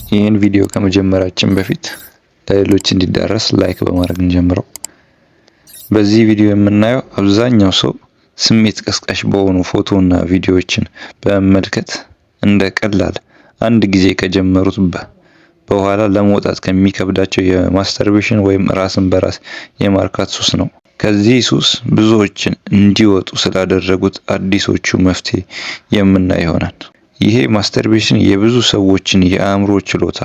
ይህን ቪዲዮ ከመጀመራችን በፊት ለሌሎች እንዲዳረስ ላይክ በማድረግ እንጀምረው። በዚህ ቪዲዮ የምናየው አብዛኛው ሰው ስሜት ቀስቃሽ በሆኑ ፎቶና ቪዲዮዎችን በመመልከት እንደ ቀላል አንድ ጊዜ ከጀመሩት በኋላ ለመውጣት ከሚከብዳቸው የማስተርቤሽን ወይም ራስን በራስ የማርካት ሱስ ነው። ከዚህ ሱስ ብዙዎችን እንዲወጡ ስላደረጉት አዲሶቹ መፍትሄ የምናይ ይሆናል። ይሄ ማስተርቤሽን የብዙ ሰዎችን የአእምሮ ችሎታ፣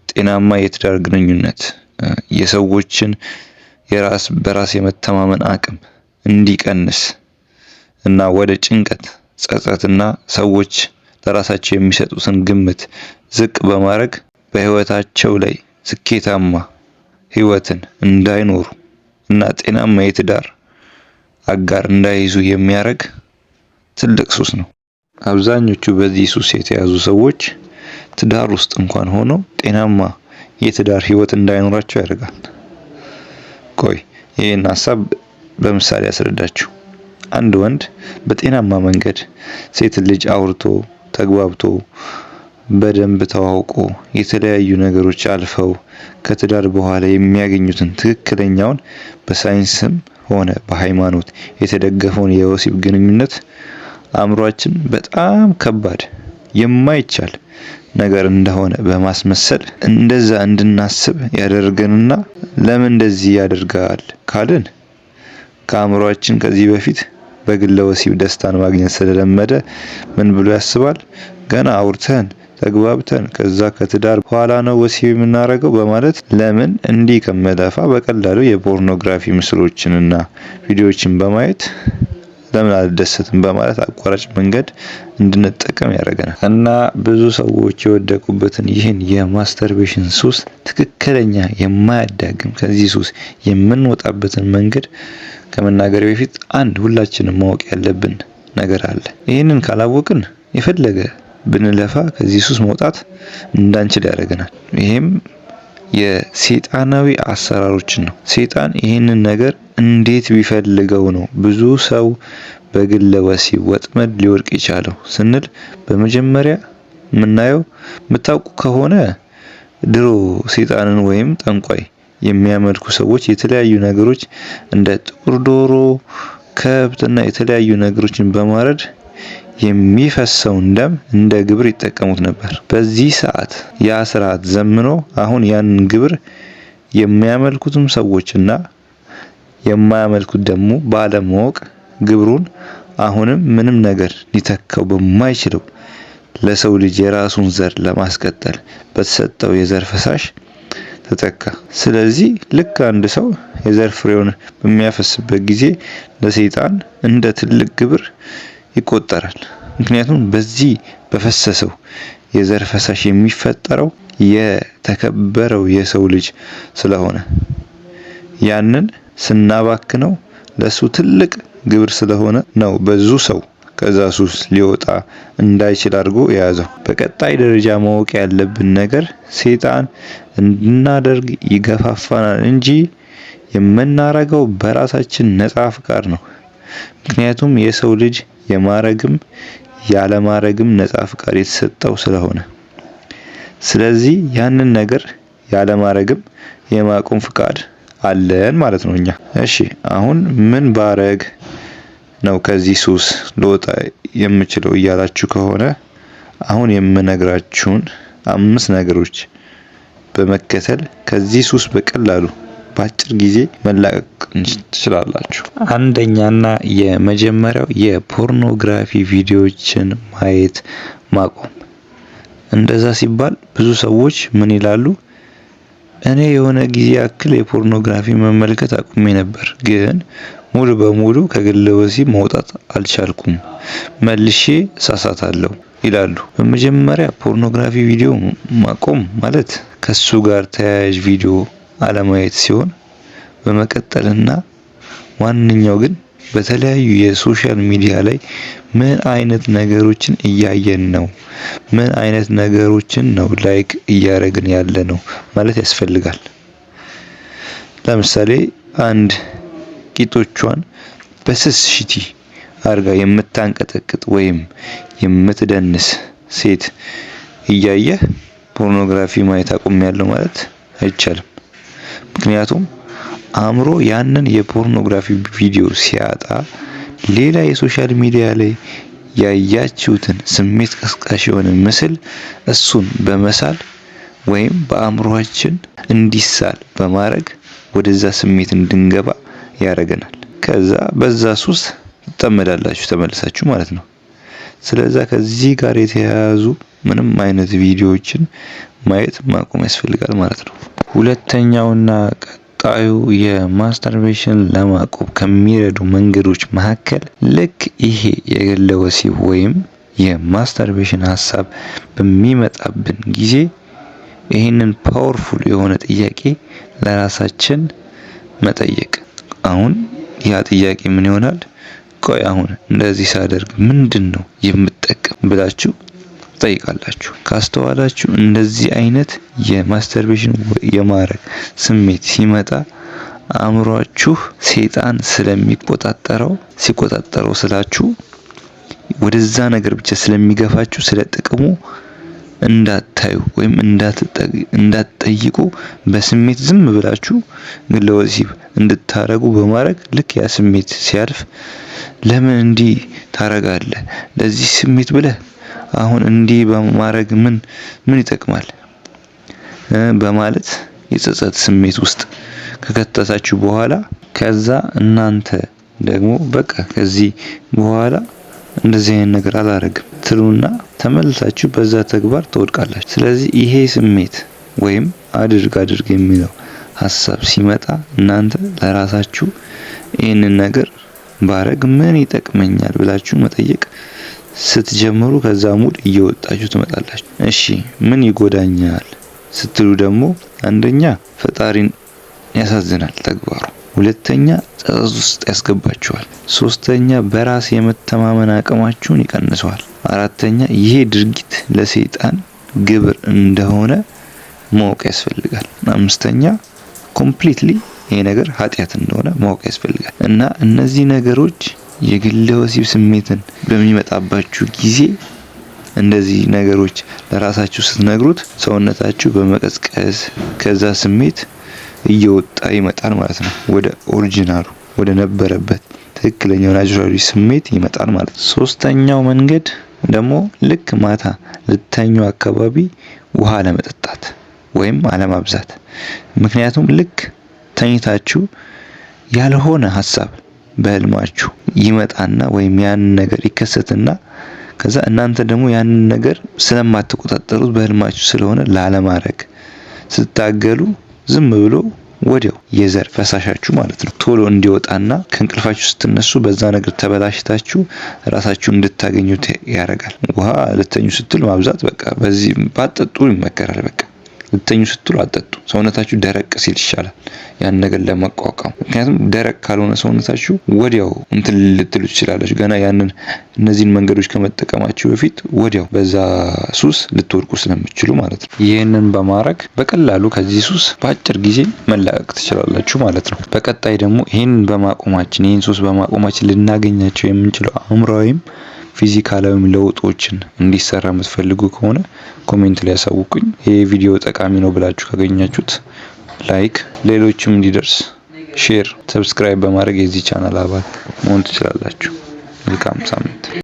ጤናማ የትዳር ግንኙነት፣ የሰዎችን የራስ በራስ የመተማመን አቅም እንዲቀንስ እና ወደ ጭንቀት፣ ጸጸትና ሰዎች ለራሳቸው የሚሰጡትን ግምት ዝቅ በማድረግ በህይወታቸው ላይ ስኬታማ ህይወትን እንዳይኖሩ እና ጤናማ የትዳር አጋር እንዳይይዙ የሚያደርግ ትልቅ ሱስ ነው። አብዛኞቹ በዚህ ሱስ የተያዙ ሰዎች ትዳር ውስጥ እንኳን ሆነው ጤናማ የትዳር ህይወት እንዳይኖራቸው ያደርጋል። ቆይ ይህን ሀሳብ በምሳሌ ያስረዳችሁ። አንድ ወንድ በጤናማ መንገድ ሴት ልጅ አውርቶ ተግባብቶ በደንብ ተዋውቆ የተለያዩ ነገሮች አልፈው ከትዳር በኋላ የሚያገኙትን ትክክለኛውን በሳይንስም ሆነ በሃይማኖት የተደገፈውን የወሲብ ግንኙነት አእምሯችን በጣም ከባድ የማይቻል ነገር እንደሆነ በማስመሰል እንደዛ እንድናስብ ያደርገንና ለምን እንደዚህ ያደርጋል ካልን ከአእምሯችን ከዚህ በፊት በግለ ወሲብ ደስታን ማግኘት ስለለመደ ምን ብሎ ያስባል? ገና አውርተን ተግባብተን ከዛ ከትዳር በኋላ ነው ወሲብ የምናደርገው በማለት ለምን እንዲህ ከመለፋ በቀላሉ የፖርኖግራፊ ምስሎችንና ቪዲዮዎችን በማየት ለምን አልደሰትም በማለት አቋራጭ መንገድ እንድንጠቀም ያደርገናል። እና ብዙ ሰዎች የወደቁበትን ይህን የማስተርቤሽን ሱስ ትክክለኛ የማያዳግም ከዚህ ሱስ የምንወጣበትን መንገድ ከመናገር በፊት አንድ ሁላችንም ማወቅ ያለብን ነገር አለ። ይህንን ካላወቅን የፈለገ ብንለፋ ከዚህ ሱስ መውጣት እንዳንችል ያደርገናል። ይሄም የሰይጣናዊ አሰራሮችን ነው። ሰይጣን ይህንን ነገር እንዴት ቢፈልገው ነው ብዙ ሰው በግለ ወሲብ ወጥመድ ሊወድቅ የቻለው ስንል በመጀመሪያ የምናየው የምታውቁ ከሆነ ድሮ ሰይጣንን ወይም ጠንቋይ የሚያመልኩ ሰዎች የተለያዩ ነገሮች እንደ ጥቁር ዶሮ፣ ከብትና የተለያዩ ነገሮችን በማረድ የሚፈሰውን ደም እንደ ግብር ይጠቀሙት ነበር። በዚህ ሰዓት ያ ስርዓት ዘምኖ አሁን ያንን ግብር የሚያመልኩትም ሰዎችና የማያመልኩት ደግሞ ባለማወቅ ግብሩን አሁንም ምንም ነገር ሊተካው በማይችለው ለሰው ልጅ የራሱን ዘር ለማስቀጠል በተሰጠው የዘር ፈሳሽ ተተካ። ስለዚህ ልክ አንድ ሰው የዘር ፍሬውን በሚያፈስበት ጊዜ ለሰይጣን እንደ ትልቅ ግብር ይቆጠራል። ምክንያቱም በዚህ በፈሰሰው የዘር ፈሳሽ የሚፈጠረው የተከበረው የሰው ልጅ ስለሆነ ያንን ስናባክነው ለሱ ትልቅ ግብር ስለሆነ ነው ብዙ ሰው ከዛ ሱስ ሊወጣ እንዳይችል አድርጎ የያዘው። በቀጣይ ደረጃ ማወቅ ያለብን ነገር ሰይጣን እንድናደርግ ይገፋፋናል እንጂ የምናረገው በራሳችን ነፃ ፍቃድ ነው። ምክንያቱም የሰው ልጅ የማረግም ያለማረግም ነፃ ፍቃድ የተሰጠው ስለሆነ፣ ስለዚህ ያንን ነገር ያለማረግም የማቆም ፍቃድ አለን ማለት ነው እኛ። እሺ አሁን ምን ባረግ ነው ከዚህ ሱስ ልወጣ የምችለው እያላችሁ ከሆነ አሁን የምነግራችሁን 5 ነገሮች በመከተል ከዚህ ሱስ በቀላሉ በአጭር ጊዜ መላቀቅ ትችላላችሁ። አንደኛና የመጀመሪያው የፖርኖግራፊ ቪዲዮዎችን ማየት ማቆም። እንደዛ ሲባል ብዙ ሰዎች ምን ይላሉ? እኔ የሆነ ጊዜ ያክል የፖርኖግራፊ መመልከት አቁሜ ነበር፣ ግን ሙሉ በሙሉ ከግለ ወሲብ መውጣት አልቻልኩም፣ መልሼ እሳሳታለሁ ይላሉ። በመጀመሪያ ፖርኖግራፊ ቪዲዮ ማቆም ማለት ከሱ ጋር ተያያዥ ቪዲዮ አለማየት ሲሆን፣ በመቀጠልና ዋነኛው ግን በተለያዩ የሶሻል ሚዲያ ላይ ምን አይነት ነገሮችን እያየን ነው፣ ምን አይነት ነገሮችን ነው ላይክ እያደረግን ያለ ነው ማለት ያስፈልጋል። ለምሳሌ አንድ ቂጦቿን በስስሽቲ አርጋ የምታንቀጠቅጥ ወይም የምትደንስ ሴት እያየህ ፖርኖግራፊ ማየት አቁሜያለሁ ማለት አይቻልም። ምክንያቱም አእምሮ ያንን የፖርኖግራፊ ቪዲዮ ሲያጣ ሌላ የሶሻል ሚዲያ ላይ ያያችሁትን ስሜት ቀስቃሽ የሆነ ምስል እሱን በመሳል ወይም በአእምሮአችን እንዲሳል በማድረግ ወደዛ ስሜት እንድንገባ ያደርገናል። ከዛ በዛ ሱስ ትጠመዳላችሁ ተመልሳችሁ ማለት ነው። ስለዚህ ከዚህ ጋር የተያያዙ ምንም አይነት ቪዲዮዎችን ማየት ማቆም ያስፈልጋል ማለት ነው። ሁለተኛውና ቀጣዩ የማስተርቤሽን ለማቆም ከሚረዱ መንገዶች መካከል ልክ ይሄ የግለ ወሲብ ወይም የማስተርቤሽን ሀሳብ በሚመጣብን ጊዜ ይህንን ፓወርፉል የሆነ ጥያቄ ለራሳችን መጠየቅ። አሁን ያ ጥያቄ ምን ይሆናል? ቆይ አሁን እንደዚህ ሳደርግ ምንድነው የምጠቀም ብላችሁ ትጠይቃላችሁ። ካስተዋላችሁ እንደዚህ አይነት የማስተርቤሽን የማድረግ ስሜት ሲመጣ አእምሯችሁ ሰይጣን ሲቆጣጠረው ስላችሁ ወደዛ ነገር ብቻ ስለሚገፋችሁ ስለ ጥቅሙ እንዳታዩ ወይም እንዳትጠይቁ በስሜት ዝም ብላችሁ ግለ ወሲብ እንድታረጉ በማድረግ ልክ ያ ስሜት ሲያልፍ ለምን እንዲህ ታረጋለህ? ለዚህ ስሜት ብለህ አሁን እንዲህ በማድረግ ምን ይጠቅማል? በማለት የጸጸት ስሜት ውስጥ ከከተታችሁ በኋላ ከዛ እናንተ ደግሞ በቃ ከዚህ በኋላ እንደዚህ አይነት ነገር አላረግም ትሉና ተመልሳችሁ በዛ ተግባር ትወድቃላችሁ። ስለዚህ ይሄ ስሜት ወይም አድርግ የሚለው ሀሳብ ሲመጣ እናንተ ለራሳችሁ ይህንን ነገር ባረግ ምን ይጠቅመኛል ብላችሁ መጠየቅ ስትጀምሩ ከዛ ሙድ እየወጣችሁ ትመጣላችሁ። እሺ ምን ይጎዳኛል ስትሉ ደግሞ አንደኛ ፈጣሪን ያሳዝናል ተግባሩ፣ ሁለተኛ ጸጸት ውስጥ ያስገባችኋል፣ ሶስተኛ በራስ የመተማመን አቅማችሁን ይቀንሰዋል፣ አራተኛ ይሄ ድርጊት ለሰይጣን ግብር እንደሆነ ማወቅ ያስፈልጋል፣ አምስተኛ ኮምፕሊትሊ ይሄ ነገር ኃጢአት እንደሆነ ማወቅ ያስፈልጋል። እና እነዚህ ነገሮች የግለ ወሲብ ስሜትን በሚመጣባችሁ ጊዜ እንደዚህ ነገሮች ለራሳችሁ ስትነግሩት ሰውነታችሁ በመቀዝቀዝ ከዛ ስሜት እየወጣ ይመጣል ማለት ነው። ወደ ኦሪጂናሉ ወደ ነበረበት ትክክለኛው ናቹራሊ ስሜት ይመጣል ማለት ነው። ሶስተኛው መንገድ ደግሞ ልክ ማታ ልተኙ አካባቢ ውሃ ለመጠጣት ወይም አለማብዛት። ምክንያቱም ልክ ተኝታችሁ ያልሆነ ሀሳብ በህልማችሁ ይመጣና ወይም ያንን ነገር ይከሰትና ከዛ እናንተ ደግሞ ያንን ነገር ስለማትቆጣጠሩት በህልማችሁ ስለሆነ ላለማድረግ ስታገሉ ዝም ብሎ ወዲያው የዘር ፈሳሻችሁ ማለት ነው ቶሎ እንዲወጣና ከእንቅልፋችሁ ስትነሱ በዛ ነገር ተበላሽታችሁ ራሳችሁ እንድታገኙት ያደርጋል። ውሃ ልተኙ ስትሉ ማብዛት በቃ በዚህ ባጠጡ ይመከራል። በቃ ልተኙ ስትሉ አጠጡ። ሰውነታችሁ ደረቅ ሲል ይሻላል ያን ነገር ለመቋቋም። ምክንያቱም ደረቅ ካልሆነ ሰውነታችሁ ወዲያው እንትን ልትሉ ትችላላችሁ። ገና እነዚህን መንገዶች ከመጠቀማችሁ በፊት ወዲያው በዛ ሱስ ልትወድቁ ስለምትችሉ ማለት ነው። ይህንን በማድረግ በቀላሉ ከዚህ ሱስ በአጭር ጊዜ መላቀቅ ትችላላችሁ ማለት ነው። በቀጣይ ደግሞ ይህን ሱስ በማቆማችን ልናገኛቸው የምንችለው አእምሯዊም ፊዚካላዊም ለውጦችን እንዲሰራ የምትፈልጉ ከሆነ ኮሜንት ላይ ያሳውቁኝ። ይሄ ቪዲዮ ጠቃሚ ነው ብላችሁ ካገኛችሁት ላይክ፣ ሌሎችም እንዲደርስ ሼር፣ ሰብስክራይብ በማድረግ የዚህ ቻናል አባል መሆን ትችላላችሁ። መልካም ሳምንት።